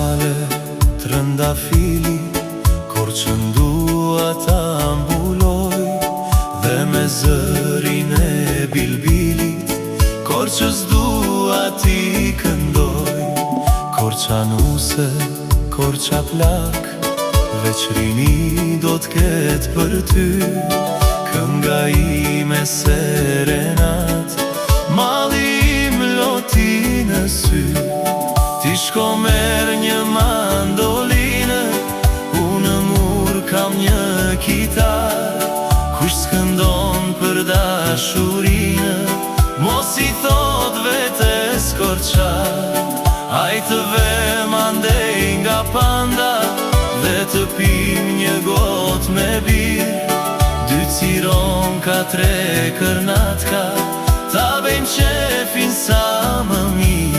male të rëndafili, kur që ndua ta mbuloj, dhe me zërin e bilbilit, kur që zdua ti këndoj. Kur qa nuse, kur qa plak, veçrini do t'ket për ty. Kënga ime serenat, mali im loti në sy. Ti shko merr një mandolinë, unë mur kam një kitar. Kush s'këndon për dashurinë, mos i thot vetes korçar. Hajtë vem andej nga panda, dhe të pim një got me birë. 2 ciron ka 3 kërnatka, ta bejmë qefin sa më mirë.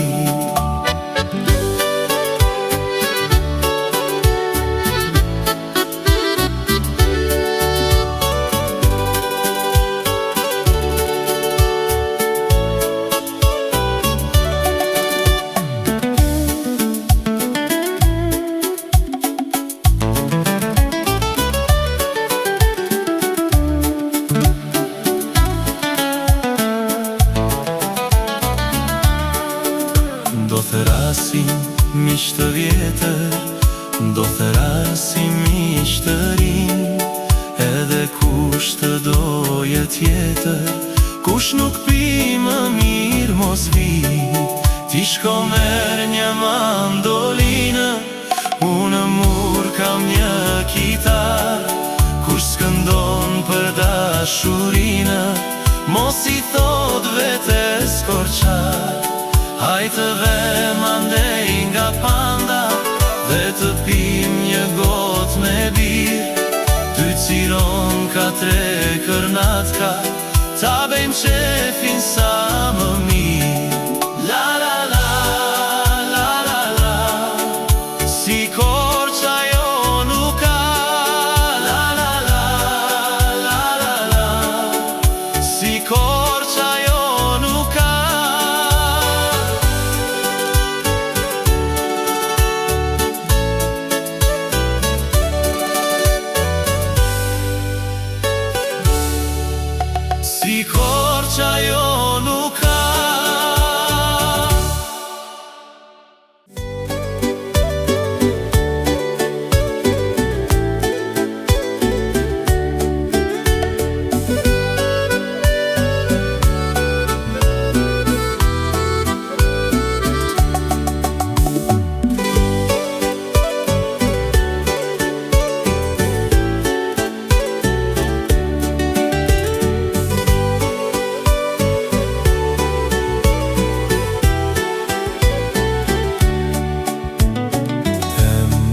Do therasim miq të vjetër, do therasim miq të rinj, edhe kush të doje tjetër, kush nuk pi më mirë mos vi. Ti shko merr një mandolinë, unë mur kam një kitar. Kush s'këndon për dashurinë, mos i thot vetes korçar. Hajtë vem andej nga panda, dhe të pim një got me birë. 2 ciron ka 3 kërnatka, ta bejmë qefin sa më mirë. La la la, la la la, si korça jo nuk ka. La la la, la la la, si korça jo nuk ka. Si korça jo nuk ka.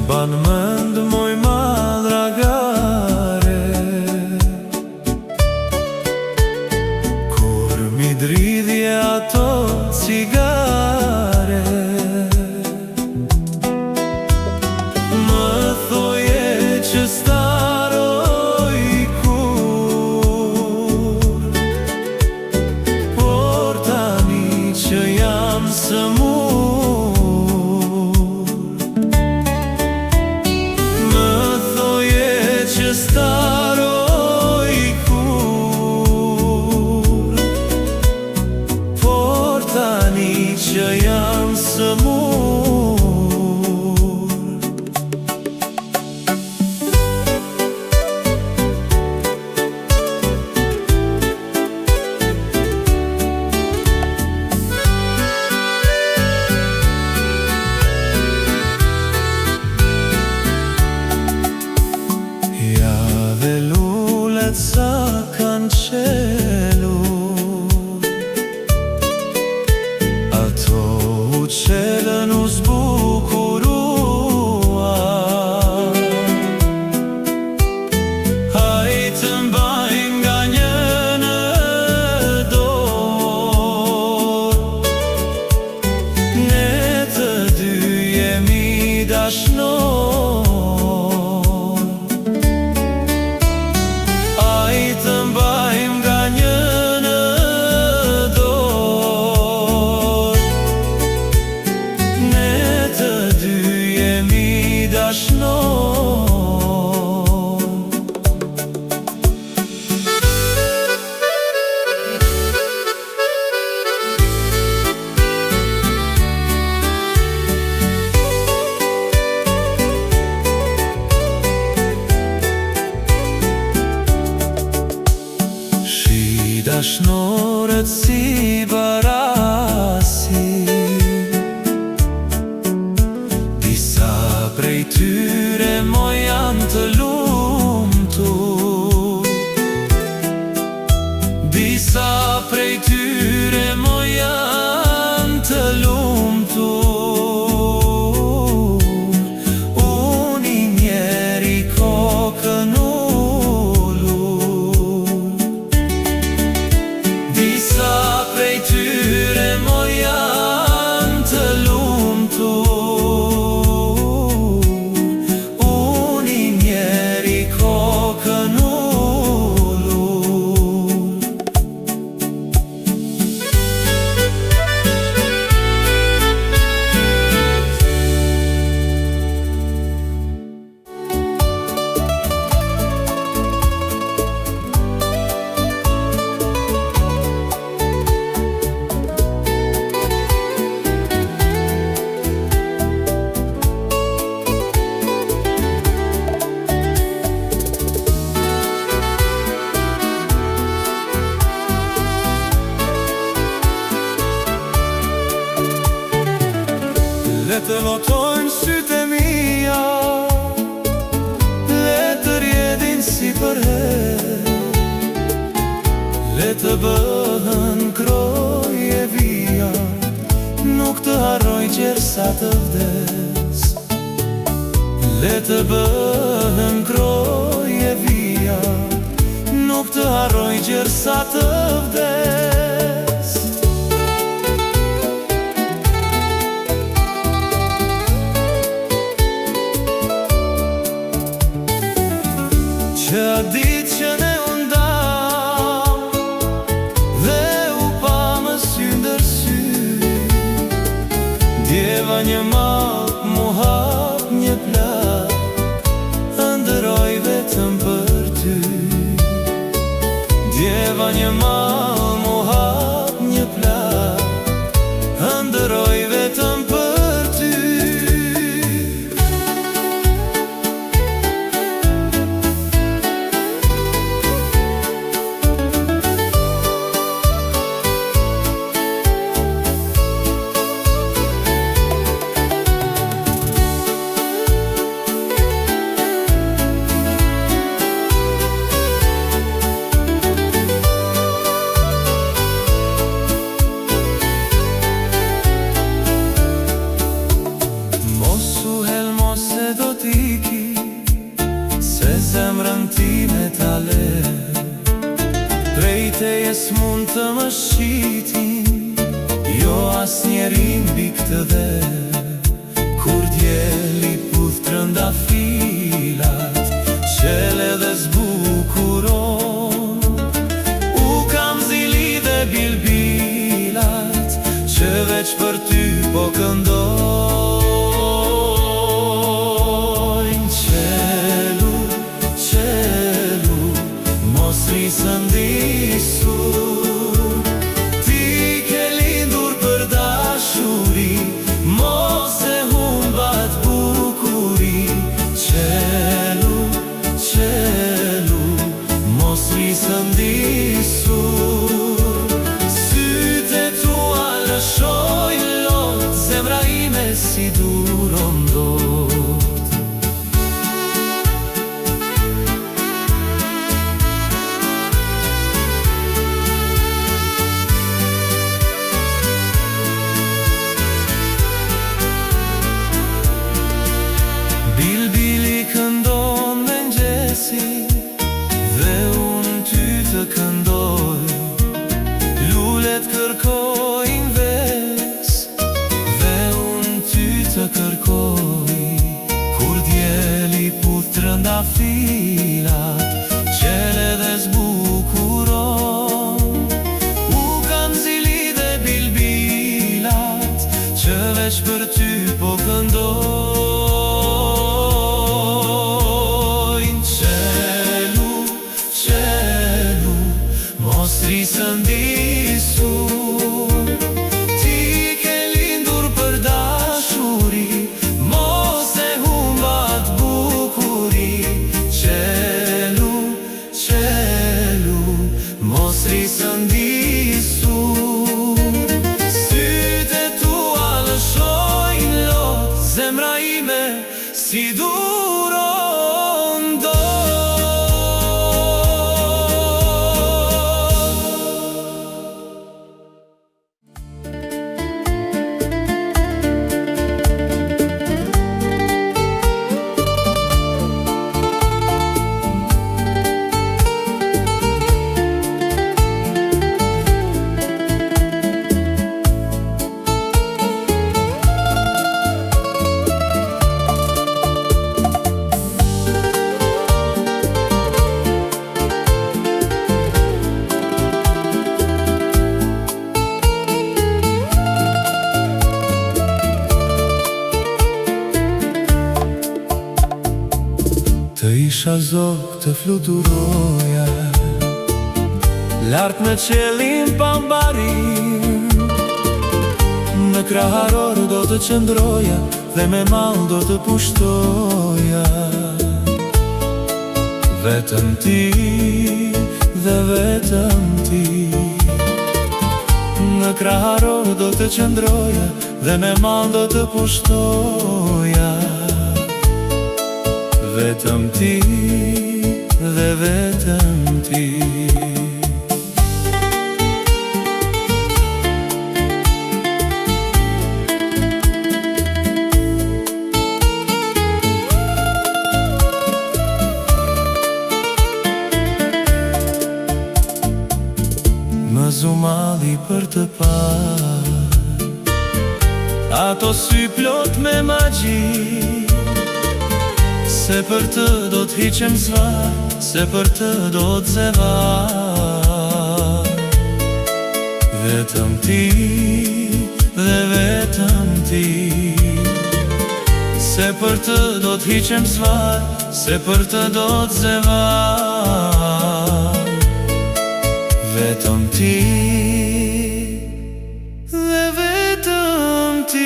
Ban mënd moj madragare, kur mi dridhje ato cigare. Më thoje që staroj kur, por tani që jam sëmur. Staroj kur, por tani që jam sëmur. Ja dhe lullet sa kanë qelur, ato u qelën u zbukurua. Hajtë mbajmë nga një në dorë, ne të dy jemi dashnor. Hajtë mbajmë nga një në dorë, ne të dy jemi Dashnorët si barasi, disa prej tyre mo janë të lumtur, disa prej tyre mo janë të lumtur. Unë I njeri kokën ullur, disa prej tyre mo janë të lumtur. Unë I njeri kokën ullur. Le të lotojnë sytë e mia, le të rjedhin si për her, le të bëhen kroje vija, nuk të harroj gjersa të vdes. Le të bëhen kroje vija, nuk të harroj gjersa të vdes. Që a ditë që ne undam dhe u pa më sy ndër sy, djeva një malë mu hap një plak, ëndëroj vetëm për ty. Djeva një malë mu hap një plak, ëndëroj vetëm për ty. Se zemrën time t'ale, prej teje s'mund të më shqitin, jo as njeri mbi këtë dhe. Kur djeli puth trëndafilat, qele dhe zbukuron, u kam zili dhe bilbilat, që veç për ty po këndon. Së ndisur, ti ke lindur për dashuri, mos e humbat bukuri. Qelu, qelu, mos së ndisur, sytë e tua lëshojnë lot, zemra ime si duron dot. Bilbili këndon me ngjesi, dhe unë ty të këndoj. Lulet kërkojnë ves, dhe unë ty të kërkoj. Kur djeli puth trëndafilat, qele dhe zbukuron, u kam zili dhe bilbilat, që veç për ty po këndoj. Së ndisur, ti ke lindur për dashuri, mos e humbat bukuri. Qelu, ti duron do. Të isha zog të fluturoja lartë me qelim pambarim. Në kraharor do të qëndroja dhe me mal do të pushtoja. Vetëm ti dhe vetëm ti. Në kraharor do të qëndroja dhe me mal do të pushtoja. Vetëm ti dhe vetëm ti. Më zumali për të parë ato sy plot me magji. Se për të do t'hiqem zvar, se për të do t'zevar. Vetëm ti dhe vetëm ti. Se për të do t'hiqem zvar, se për të do t'zevar. Vetëm ti dhe vetëm ti.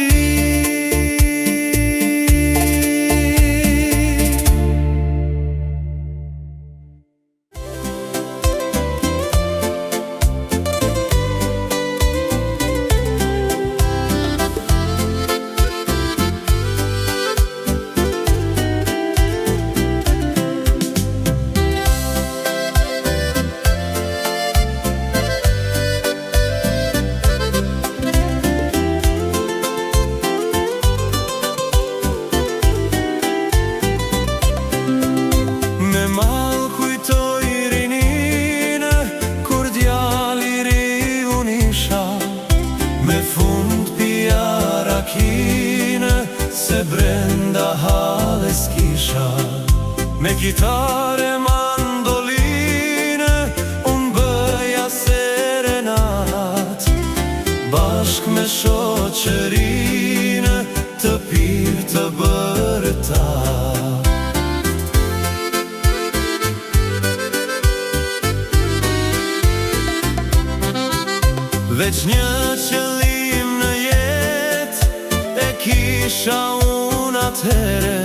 Se brenda halles kisha me gitare mandoline, unë bëja serenat bashk me shoqërine të pirë të bërta. Veç një qëllim në jetë e kisha unë atëhere,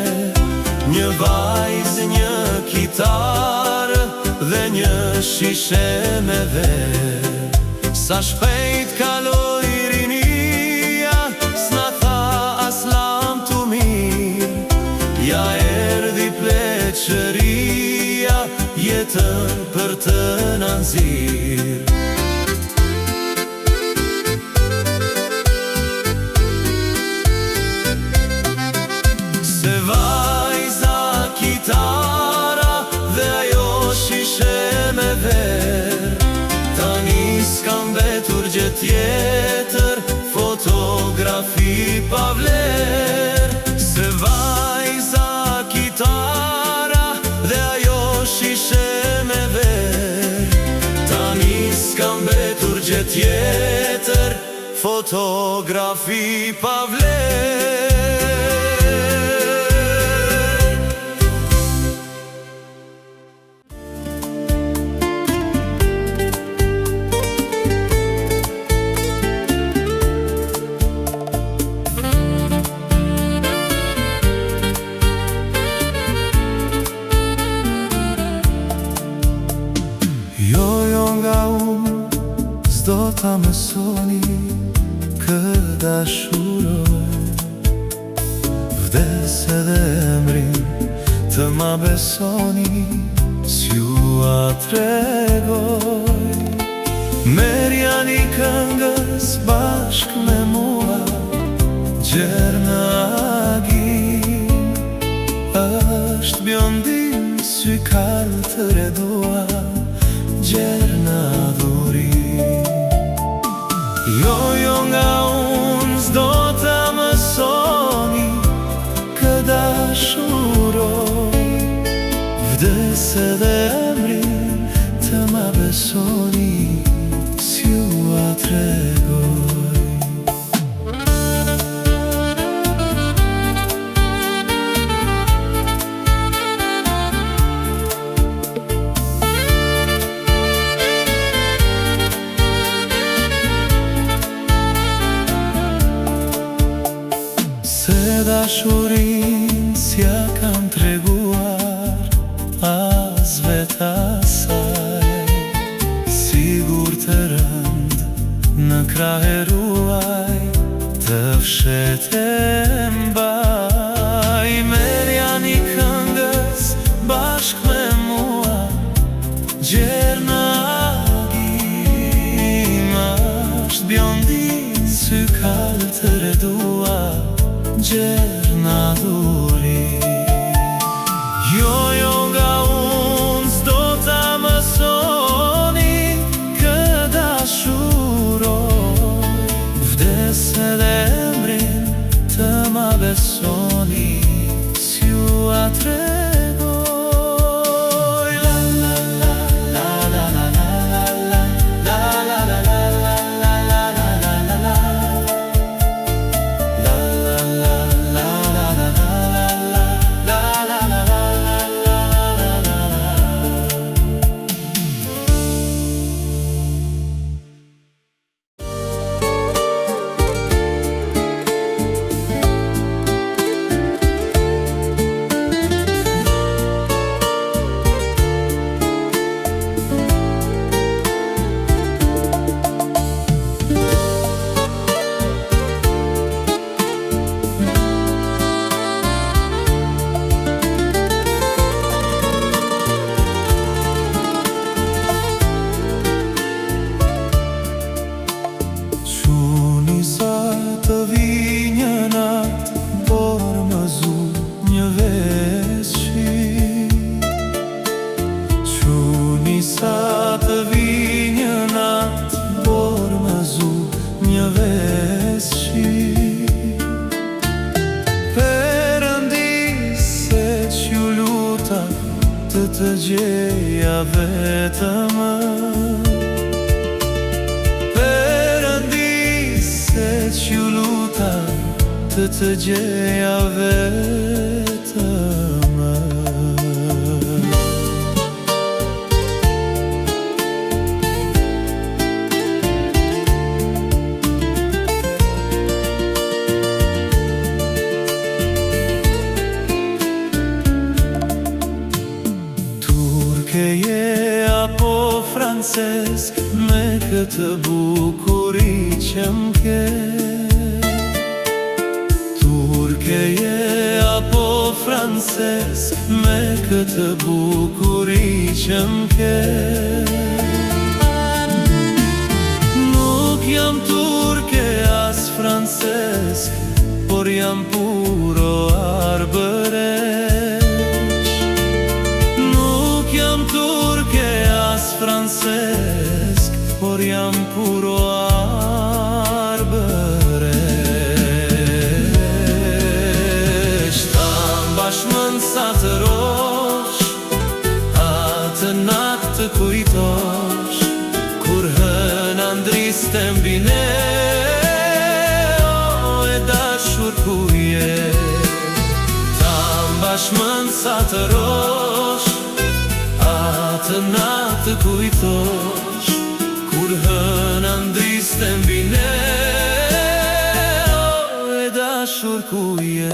një vajzë, një kitarë dhe një shishe me verë. Sa shpejt kaloi rinia, s'na tha as lam të mirë. Ja erdhi pleqëria, jetën për të na nxirë. Kitara dhe ajo shishe me verë, tani s'kam betur gjë tjetër, fotografi pa vlerë. Se vajza, kitara dhe ajo shishe me verë, tani s'kam betur gjë tjetër, fotografi pa vlerë. S'do ta mësoni kë dashuroj, vdes edhe emri të ma besoni, s'ju a tregoj. Merja një këngës bashk me mua, Gjerna Agin. Është bjondin sy kaltër e dua, Gjerna Durin. Jo nga unë s'do ta mësoni, dashuroj. Vdes edhe emrin të ma besoni, s'ju a tregoj. Se dashurin s'ja kam treguar as vet asaj, sigur të rënd në krah e ruaj, të fshet e mbaj. Merja një këngës bashk me mua, Gjerna Agin. Është bjondin sy kaltër e dua, Gjerna Durin. Jo nga unë s'do ta mësoni, kë dashuroj. Vdes edhe emrin të ma besoni, s'ju a tregoj. La la la la la la la la la la la la la la la la. Të vi një nat, por më zu një vesqi. Quni sa të vi një nat, por më zu një vesqi. Perëndis se t'ju luta, të gjeja vetëm. T'ju luta, të gjeja vetëm. Turke je apo francesk, me këtë bukuri që m'ke. Turke je apo francesk, me këtë bukuri që m'ke. Nuk jam turke as francesk, por jam puro arbëresh. Nuk jam turke as francesk, por jam puro arbëresh. Ta mbashmën sa të rosh, atë natë të kujtosh, kur hëna ndriste mbi ne. O e dashur ku je, ta mbashmën sa të rosh, atë natë të kujtosh, kur hëna ndriste mbi ne. O e dashur ku je.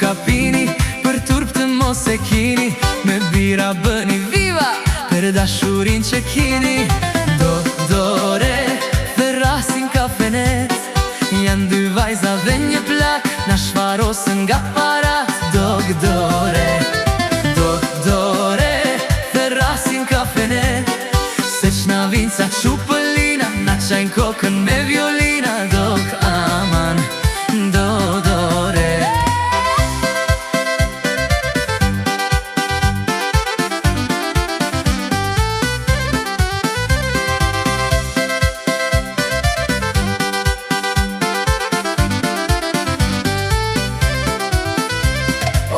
ka pini, për turp të mos e kini, me bira bëni viva, për dashurin që kini. Dore, dhe rasin kafenet, janë dy vajza dhe një plak, na shfarosën nga parat. Dore, dhe rasin kafenet, se qna vinë sa qupëllina, na qajnë kokën me violina. Aman, dore.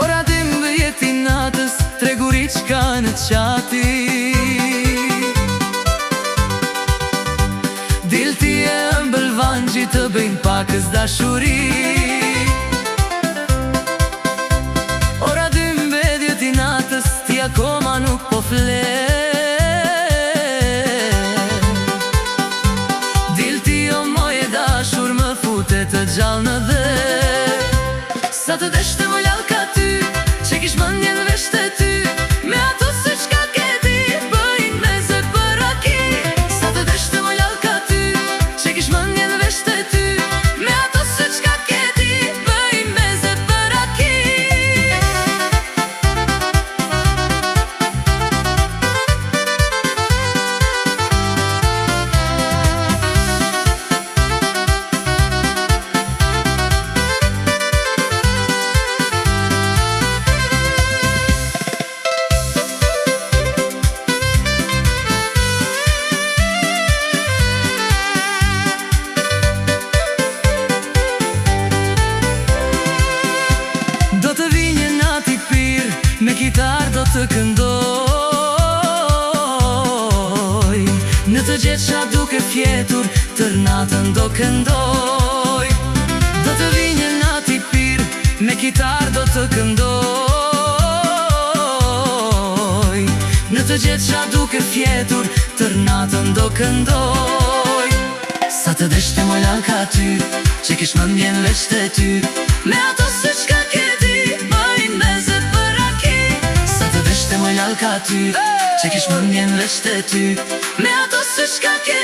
Ora 12 i natës, tregurit qka në qati, dilti e ëmbël vangjit të bëjnë pakës dashuri. Ora 12 i natës, ti akoma nuk po flet, dilti o moje dashur më fute të gjallë në dhe. Sa të deshte më lallë ka ty, që kish mëndje në veshte ty, me ato se qka keti, bëjnë meze për raki. Sa të deshte më lallë ka ty, që kish mëndje në veshte ty, me ato se qka keti, bëjnë meze për raki. Do të vi një nati pir, me kitar do të këndoj, në të gjetë qa duke fjetur, tër natën do këndoj. Do të vi një nati pir, me kitar do të këndoj, në të gjetë qa duke fjetur, tër natën do këndoj. Sa të deshte më lallë ka ty, që kish mëndjen veç të ty, me ato se qka keti, bëjnë meze për raki. Sa të deshte më lallë ka ty, që kish mëndjen veç të ty, me ato se qka keti.